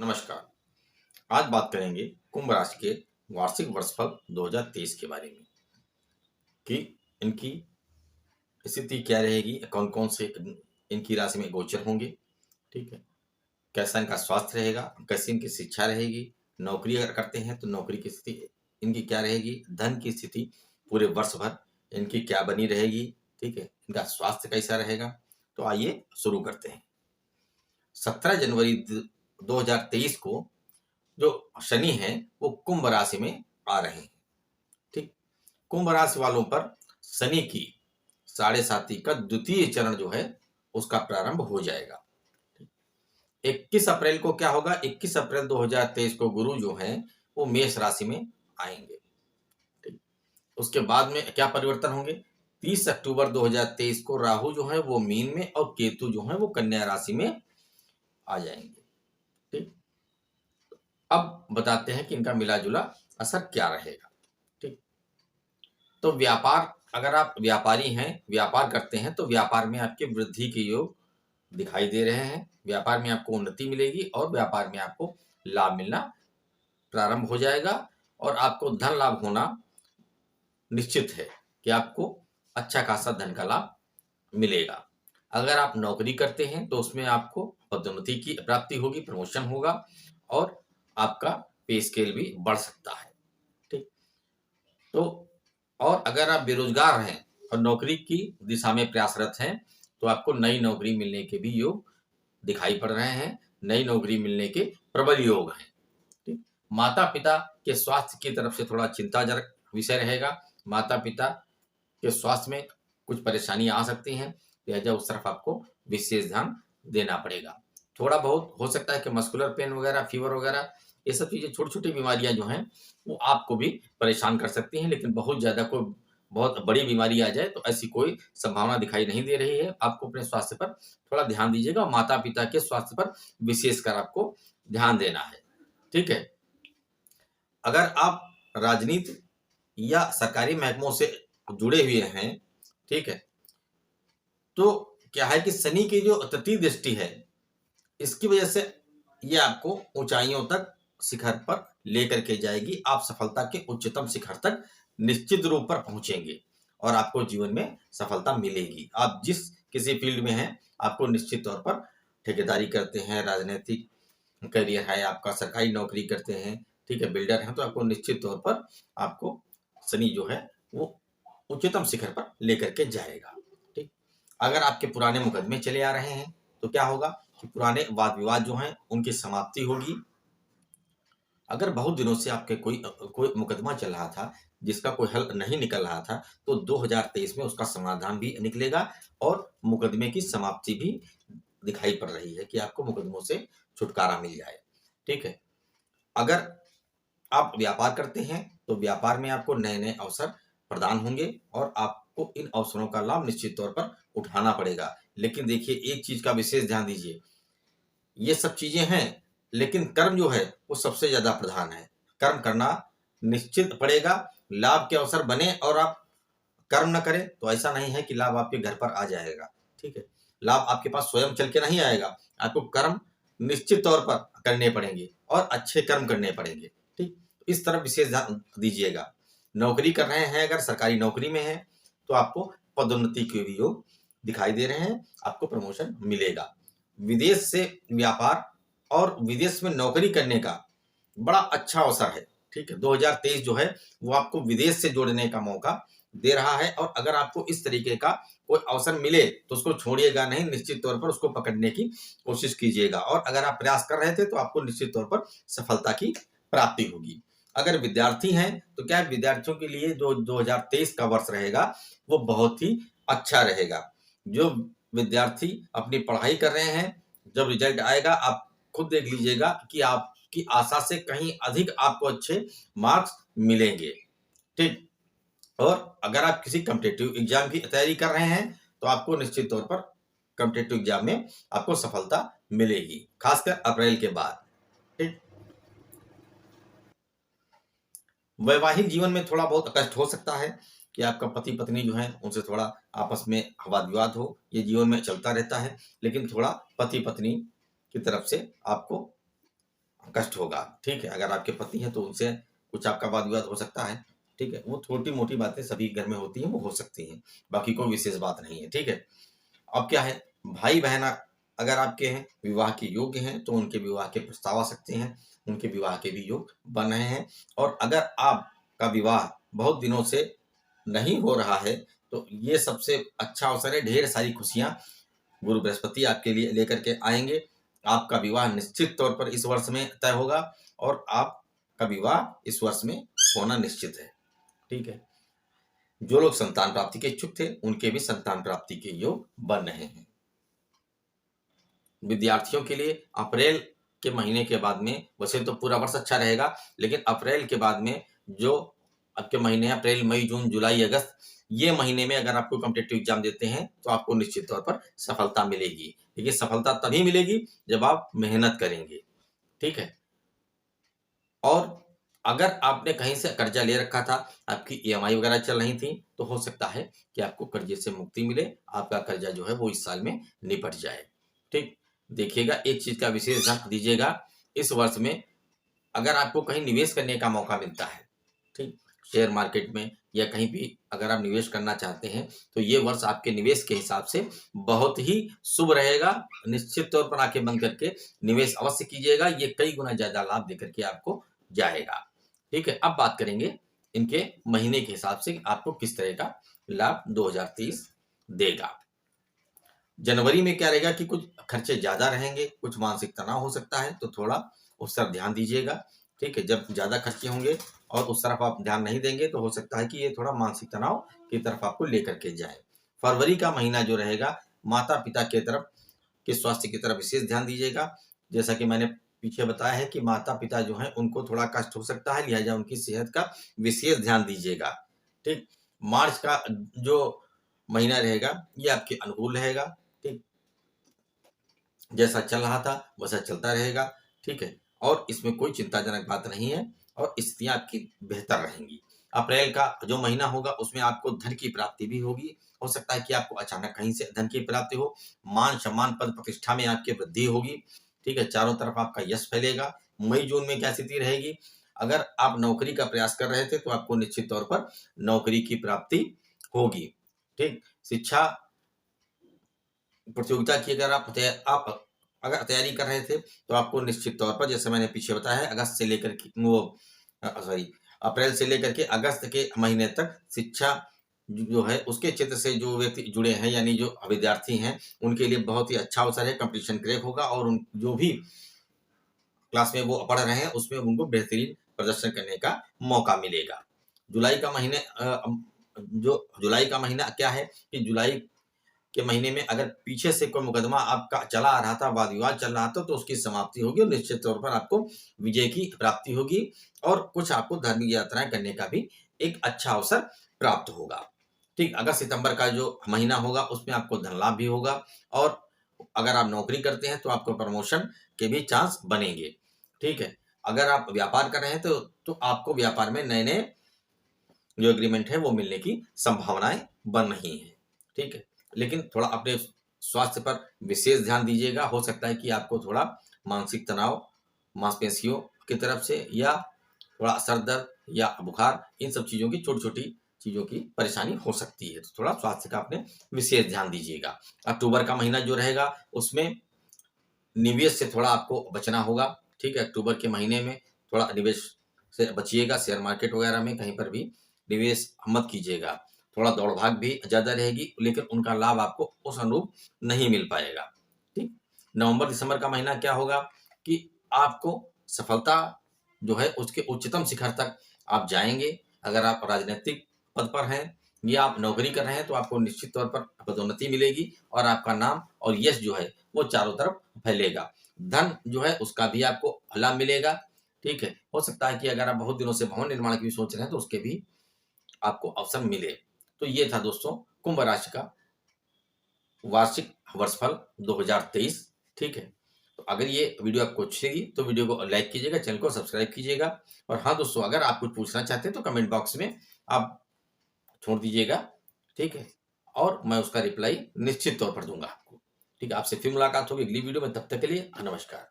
नमस्कार। आज बात करेंगे कुंभ राशि के वार्षिक वर्षफल 2023 के बारे में कि इनकी स्थिति क्या रहेगी, कौन कौन से इनकी राशि में गोचर होंगे। ठीक है, कैसा इनका स्वास्थ्य रहेगा, कैसी इनकी शिक्षा रहेगी, नौकरी अगर करते हैं तो नौकरी की स्थिति इनकी क्या रहेगी, धन की स्थिति पूरे वर्ष भर इनकी क्या बनी रहेगी। ठीक है, इनका स्वास्थ्य कैसा रहेगा। तो आइए शुरू करते हैं। 17 जनवरी 2023 को जो शनि है वो कुंभ राशि में आ रहे हैं। ठीक, कुंभ राशि वालों पर शनि की 7.5 का द्वितीय चरण जो है उसका प्रारंभ हो जाएगा। 21 अप्रैल को क्या होगा, 21 अप्रैल 2023 को गुरु जो है वो मेष राशि में आएंगे। ठीक, उसके बाद में क्या परिवर्तन होंगे, 30 अक्टूबर 2023 को राहु जो है वो मीन में और केतु जो है वो कन्या राशि में आ जाएंगे। ठीक, अब बताते हैं कि इनका मिला जुला असर क्या रहेगा। ठीक, तो व्यापार, अगर आप व्यापारी हैं, व्यापार करते हैं तो व्यापार में आपके वृद्धि के योग दिखाई दे रहे हैं। व्यापार में आपको उन्नति मिलेगी और व्यापार में आपको लाभ मिलना प्रारंभ हो जाएगा और आपको धन लाभ होना निश्चित है कि आपको अच्छा खासा धन का लाभ मिलेगा। अगर आप नौकरी करते हैं तो उसमें आपको पदोन्नति की प्राप्ति होगी, प्रमोशन होगा और आपका पे स्केल भी बढ़ सकता है। ठीक, तो और अगर आप बेरोजगार हैं और नौकरी की दिशा में प्रयासरत हैं तो आपको नई नौकरी मिलने के भी योग दिखाई पड़ रहे हैं। नई नौकरी मिलने के प्रबल योग हैं। ठीक, माता पिता के स्वास्थ्य की तरफ से थोड़ा चिंताजनक विषय रहेगा। माता पिता के स्वास्थ्य में कुछ परेशानी आ सकती हैं, लिहाजा उस तरफ आपको विशेष ध्यान देना पड़ेगा। थोड़ा बहुत हो सकता है कि मस्कुलर पेन वगैरह, फीवर वगैरह, ये सब चीजें, छोटी छोटी बीमारियां जो हैं वो आपको भी परेशान कर सकती हैं, लेकिन बहुत ज्यादा कोई बहुत बड़ी बीमारी आ जाए तो ऐसी कोई संभावना दिखाई नहीं दे रही है। आपको अपने स्वास्थ्य पर थोड़ा ध्यान दीजिएगा और माता पिता के स्वास्थ्य पर विशेषकर आपको ध्यान देना है। ठीक है, अगर आप राजनीति या सरकारी महकमों से जुड़े हुए हैं, ठीक है, तो क्या है कि शनि की जो तृतीय दृष्टि है इसकी वजह से ये आपको ऊंचाइयों तक, शिखर पर लेकर के जाएगी। आप सफलता के उच्चतम शिखर तक निश्चित रूप पर पहुंचेंगे और आपको जीवन में सफलता मिलेगी। आप जिस किसी फील्ड में हैं, आपको निश्चित तौर पर, ठेकेदारी करते हैं, राजनीतिक करियर है आपका, सरकारी नौकरी करते हैं, ठीक है, बिल्डर हैं, तो आपको निश्चित तौर पर आपको शनि जो है वो उच्चतम शिखर पर लेकर के जाएगा। ठीक, अगर आपके पुराने मुकदमे चले आ रहे हैं तो क्या होगा कि पुराने वाद विवाद जो हैं उनकी समाप्ति होगी। अगर बहुत दिनों से आपके कोई मुकदमा चल रहा था जिसका कोई हल नहीं निकल रहा था तो 2023 में उसका समाधान भी निकलेगा और मुकदमे की समाप्ति भी दिखाई पड़ रही है कि आपको मुकदमों से छुटकारा मिल जाए। ठीक है, अगर आप व्यापार करते हैं तो व्यापार में आपको नए नए अवसर प्रदान होंगे और आपको इन अवसरों का लाभ निश्चित तौर पर उठाना पड़ेगा। लेकिन देखिए, एक चीज का विशेष ध्यान दीजिए, ये सब चीजें हैं लेकिन कर्म जो है वो सबसे ज्यादा प्रधान है। कर्म करना निश्चित पड़ेगा। लाभ के अवसर बने और आप कर्म न करें तो ऐसा नहीं है कि लाभ आपके घर पर आ जाएगा। ठीक है, लाभ आपके पास स्वयं चल के नहीं आएगा, आपको कर्म निश्चित तौर पर करने पड़ेंगे और अच्छे कर्म करने पड़ेंगे। ठीक, इस तरफ विशेष ध्यान दीजिएगा। नौकरी कर रहे हैं, अगर सरकारी नौकरी में है तो आपको पदोन्नति के भी योग दिखाई दे रहे हैं, आपको प्रमोशन मिलेगा। विदेश से व्यापार और विदेश में नौकरी करने का बड़ा अच्छा अवसर है। ठीक है, 2023 जो है वो आपको विदेश से जोड़ने का मौका दे रहा है और अगर आपको इस तरीके का कोई अवसर मिले तो उसको छोड़िएगा नहीं, निश्चित तौर पर उसको पकड़ने की कोशिश कीजिएगा और अगर आप प्रयास कर रहे थे तो आपको निश्चित तौर पर सफलता की प्राप्ति होगी। अगर विद्यार्थी हैं तो क्या विद्यार्थियों के लिए जो 2023 का वर्ष रहेगा वो बहुत ही अच्छा रहेगा। जो विद्यार्थी अपनी पढ़ाई कर रहे हैं, जब रिजल्ट आएगा आप खुद देख लीजिएगा कि आपकी आशा से कहीं अधिक आपको अच्छे मार्क्स मिलेंगे। ठीक, और अगर आप किसी कॉम्पिटिटिव एग्जाम की तैयारी कर रहे हैं तो आपको निश्चित तौर पर कॉम्पिटिटिव एग्जाम में आपको सफलता मिलेगी, खासकर अप्रैल के बाद। ठीक, वैवाहिक जीवन में थोड़ा बहुत कष्ट हो सकता है कि आपका पति पत्नी जो है उनसे थोड़ा आपस में वाद विवाद हो, ये जीवन में चलता रहता है, लेकिन थोड़ा पति पत्नी की तरफ से आपको कष्ट होगा। ठीक है, अगर आपके पति हैं तो उनसे कुछ आपका वाद विवाद हो सकता है। ठीक है, वो छोटी मोटी बातें सभी घर में होती हैं, वो हो सकती हैं, बाकी कोई विशेष बात नहीं है। ठीक है, अब क्या है, भाई बहन अगर आपके हैं विवाह के योग्य हैं तो उनके विवाह के प्रस्ताव आ सकते हैं, उनके विवाह के भी योग बन रहे हैं। और अगर आपका विवाह बहुत दिनों से नहीं हो रहा है तो ये सबसे अच्छा अवसर है, ढेर सारी खुशियां गुरु बृहस्पति आपके लिए लेकर के आएंगे। आपका विवाह निश्चित तौर पर इस वर्ष में तय होगा और आपका विवाह इस वर्ष में होना निश्चित है। ठीक है, जो लोग संतान प्राप्ति के इच्छुक थे उनके भी संतान प्राप्ति के योग बन रहे हैं। विद्यार्थियों के लिए अप्रैल के महीने के बाद में, वैसे तो पूरा वर्ष अच्छा रहेगा, लेकिन अप्रैल के बाद में जो आपके महीने अप्रैल मई जून जुलाई अगस्त, ये महीने में अगर आपको कॉम्पिटिटिव एग्जाम देते हैं तो आपको निश्चित तौर पर सफलता मिलेगी। लेकिन सफलता तभी मिलेगी जब आप मेहनत करेंगे। ठीक है, और अगर आपने कहीं से कर्जा ले रखा था, आपकी ईएमआई वगैरह चल रही थी, तो हो सकता है कि आपको कर्जे से मुक्ति मिले, आपका कर्जा जो है वो इस साल में निपट जाए। ठीक, देखिएगा एक चीज का विशेष ध्यान दीजिएगा, इस वर्ष में अगर आपको कहीं निवेश करने का मौका मिलता है, ठीक, शेयर मार्केट में या कहीं भी अगर आप निवेश करना चाहते हैं तो ये वर्ष आपके निवेश के हिसाब से बहुत ही शुभ रहेगा। निश्चित तौर पर आंखें बंद करके निवेश अवश्य कीजिएगा, ये कई गुना ज्यादा लाभ देकर के आपको जाएगा। ठीक है, अब बात करेंगे इनके महीने के हिसाब से आपको किस तरह का लाभ 2023 देगा। जनवरी में क्या रहेगा कि कुछ खर्चे ज्यादा रहेंगे, कुछ मानसिक तनाव हो सकता है, तो थोड़ा उस तरफ ध्यान दीजिएगा। ठीक है, जब ज्यादा खर्चे होंगे और उस तरफ आप ध्यान नहीं देंगे तो हो सकता है कि ये थोड़ा मानसिक तनाव की तरफ आपको लेकर के जाए। फरवरी का महीना जो रहेगा, माता पिता के तरफ के स्वास्थ्य की तरफ विशेष ध्यान दीजिएगा। जैसा कि मैंने पीछे बताया है कि माता पिता जो है उनको थोड़ा कष्ट हो सकता है, लिहाजा उनकी सेहत का विशेष ध्यान दीजिएगा। ठीक, मार्च का जो महीना रहेगा ये आपके अनुकूल रहेगा। ठीक, जैसा चल रहा था वैसा चलता रहेगा। ठीक है, और इसमें कोई चिंताजनक बात नहीं है और स्थितियां आपकी बेहतर रहेंगी। अप्रैल का जो महीना होगा उसमें आपको धन की प्राप्ति भी होगी। हो सकता है कि आपको अचानक कहीं से धन की प्राप्ति हो, मान सम्मान पद प्रतिष्ठा में आपकी वृद्धि होगी। ठीक है, चारों तरफ आपका यश फैलेगा। मई जून में क्या स्थिति रहेगी, अगर आप नौकरी का प्रयास कर रहे थे तो आपको निश्चित तौर पर नौकरी की प्राप्ति होगी। ठीक, शिक्षा प्रतियोगिता की अगर आप अगर तैयारी कर रहे थे तो आपको निश्चित तौर पर, जैसे मैंने पीछे बताया है, अगस्त से लेकर के वो सॉरी अप्रैल से लेकर के अगस्त के महीने तक शिक्षा जो है उसके क्षेत्र से जो व्यक्ति जुड़े हैं यानी जो विद्यार्थी हैं उनके लिए बहुत ही अच्छा अवसर है, कंपटीशन क्रैक होगा और उन जो भी क्लास में वो पढ़ रहे हैं उसमें उनको बेहतरीन प्रदर्शन करने का मौका मिलेगा। जुलाई का महीने जो जुलाई का महीना क्या है कि जुलाई के महीने में अगर पीछे से कोई मुकदमा आपका चला आ रहा था, वाद विवाद चल रहा था, तो उसकी समाप्ति होगी और निश्चित तौर पर आपको विजय की प्राप्ति होगी और कुछ आपको धार्मिक यात्राएं करने का भी एक अच्छा अवसर प्राप्त होगा। ठीक, अगस्त सितंबर का जो महीना होगा उसमें आपको धन लाभ भी होगा और अगर आप नौकरी करते हैं तो आपको प्रमोशन के भी चांस बनेंगे। ठीक है, अगर आप व्यापार कर रहे हैं तो आपको व्यापार में नए नए जो एग्रीमेंट है वो मिलने की संभावनाएं बन रही हैं। ठीक है, लेकिन थोड़ा अपने स्वास्थ्य पर विशेष ध्यान दीजिएगा। हो सकता है कि आपको थोड़ा मानसिक तनाव मांसपेशियों की तरफ से या थोड़ा सर दर्द या बुखार, इन सब चीजों की छोटी छोटी चीजों की परेशानी हो सकती है, तो थोड़ा स्वास्थ्य का अपने विशेष ध्यान दीजिएगा। अक्टूबर का महीना जो रहेगा उसमें निवेश से थोड़ा आपको बचना होगा। ठीक है, अक्टूबर के महीने में थोड़ा निवेश से बचिएगा, शेयर मार्केट वगैरह में कहीं पर भी निवेश मत कीजिएगा। थोड़ा दौड़ भाग भी ज्यादा रहेगी लेकिन उनका लाभ आपको उस अनुरूप नहीं मिल पाएगा। ठीक, नवंबर दिसंबर का महीना क्या होगा कि आपको सफलता जो है उसके उच्चतम शिखर तक आप जाएंगे। अगर आप राजनीतिक पद पर हैं या आप नौकरी कर रहे हैं तो आपको निश्चित तौर पर पदोन्नति मिलेगी और आपका नाम और यश जो है वो चारों तरफ फैलेगा। धन जो है उसका भी आपको लाभ मिलेगा। ठीक है, हो सकता है कि अगर आप बहुत दिनों से भवन निर्माण की भी सोच रहे हैं तो उसके भी आपको अवसर मिले। तो ये था दोस्तों कुंभ राशि का वार्षिक वर्षफल 2023। ठीक है, तो अगर ये वीडियो आपको अच्छी लगी तो वीडियो को लाइक कीजिएगा, चैनल को सब्सक्राइब कीजिएगा और हाँ दोस्तों, अगर आप कुछ पूछना चाहते हैं तो कमेंट बॉक्स में आप छोड़ दीजिएगा। ठीक है, और मैं उसका रिप्लाई निश्चित तौर पर दूंगा आपको। ठीक है, आपसे फिर मुलाकात होगी अगली वीडियो में, तब तक के लिए नमस्कार।